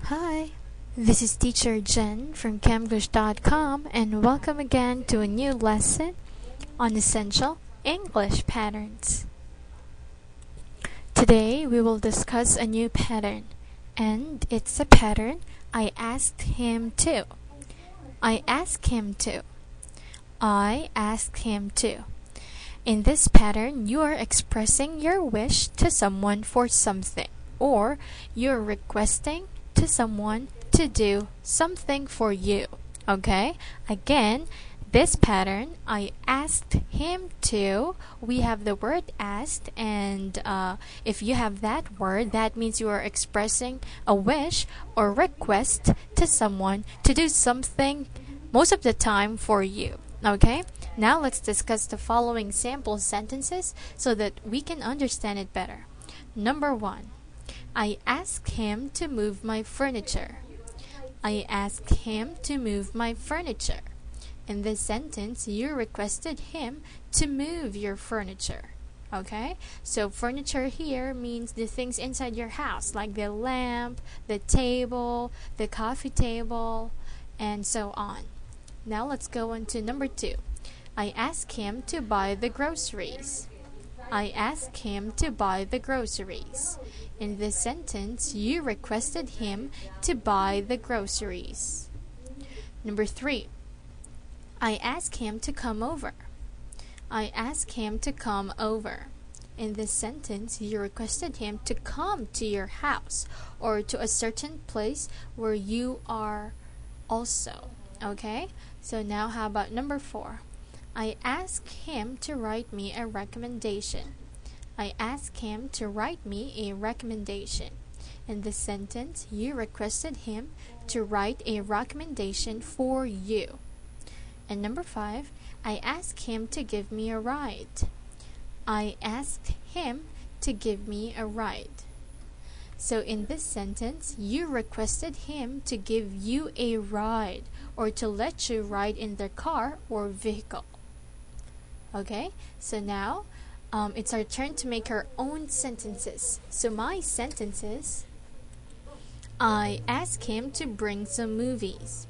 Hi, this is teacher Jen from conversation223 and welcome again to a new lesson on essential English patterns. Today we will discuss a new pattern, and it's a pattern I asked him to. I asked him to. I asked him to. In this pattern, you are expressing your wish to someone for something, or you're requesting to someone to do something for you. Okay? Again, this pattern, I asked him to. We have the word asked, and if you have that word, that means you are expressing a wish or request to someone to do something most of the time for you. Okay? Now let's discuss the following sample sentences so that we can understand it better. Number 1. I asked him to move my furniture. I asked him to move my furniture. In this sentence, you requested him to move your furniture. Okay? So furniture here means the things inside your house, like the lamp, the table, the coffee table, and so on. Now let's go on to number 2. I asked him to buy the groceries. I asked him to buy the groceries. In this sentence, you requested him to buy the groceries. Number 3. I asked him to come over. I asked him to come over. In this sentence, you requested him to come to your house or to a certain place where you are also. Okay? So now how about number 4? I asked him to write me a recommendation. I asked him to write me a recommendation. In this sentence, you requested him to write a recommendation for you. And number 5, I asked him to give me a ride. I asked him to give me a ride. So in this sentence, you requested him to give you a ride or to let you ride in their car or vehicle. Okay, so now it's our turn to make our own sentences. So my sentences: I asked him to bring some movies.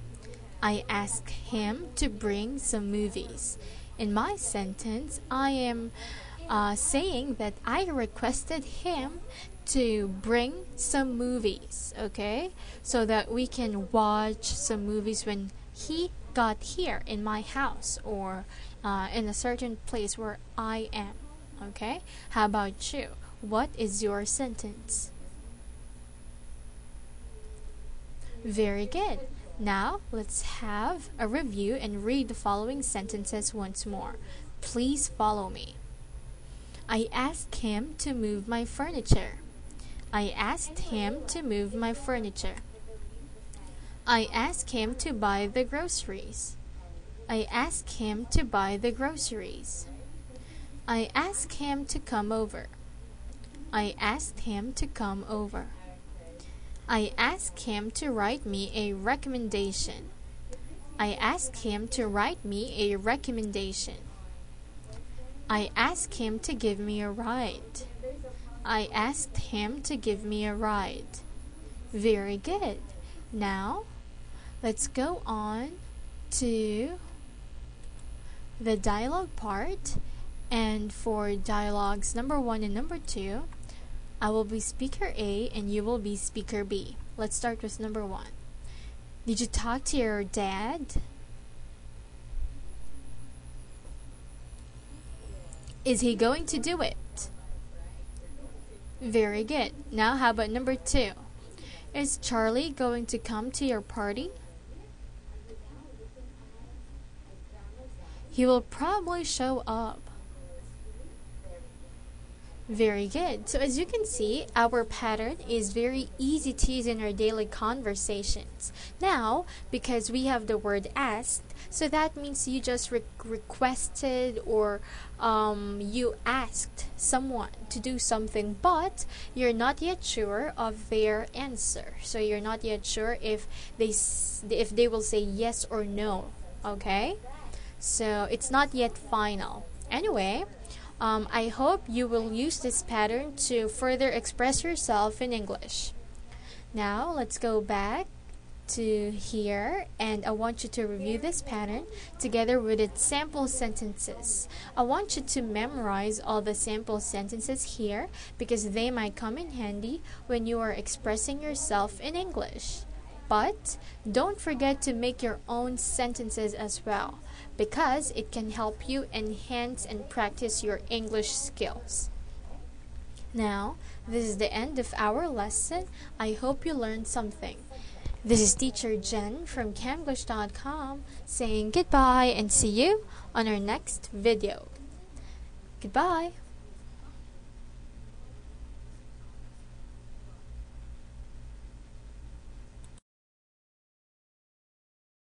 I asked him to bring some movies. In my sentence, I am saying that I requested him to bring some movies, okay? So that we can watch some movies when he got here in my house or in a certain place where I am, okay? How about you? What is your sentence? Very good. Now, let's have a review and read the following sentences once more. Please follow me. I asked him to move my furniture. I asked him to move my furniture. I asked him to buy the groceries. I asked him to buy the groceries. I asked him to come over. I asked him to come over. I asked him to write me a recommendation. I asked him to write me a recommendation. I asked him to give me a ride. I asked him to give me a ride. Very good. Now, let's go on to the dialogue part. And for dialogues number 1 and number 2, I will be speaker A and you will be speaker B. Let's start with number 1. Did you talk to your dad? Is he going to do it? Very good. Now how about number 2? Is Charlie going to come to your party? He will probably show up. Very good. So as you can see, our pattern is very easy to use in our daily conversations. Now, because we have the word asked, so that means you just requested or you asked someone to do something, but you're not yet sure of their answer. So you're not yet sure if they will say yes or no. Okay? So it's not yet final. Anyway, I hope you will use this pattern to further express yourself in English. Now let's go back to here, and I want you to review this pattern together with its sample sentences. I want you to memorize all the sample sentences here because they might come in handy when you are expressing yourself in English. But don't forget to make your own sentences as well because it can help you enhance and practice your English skills. Now, this is the end of our lesson. I hope you learned something. This is Teacher Jen from Camglish.com saying goodbye and see you on our next video. Goodbye!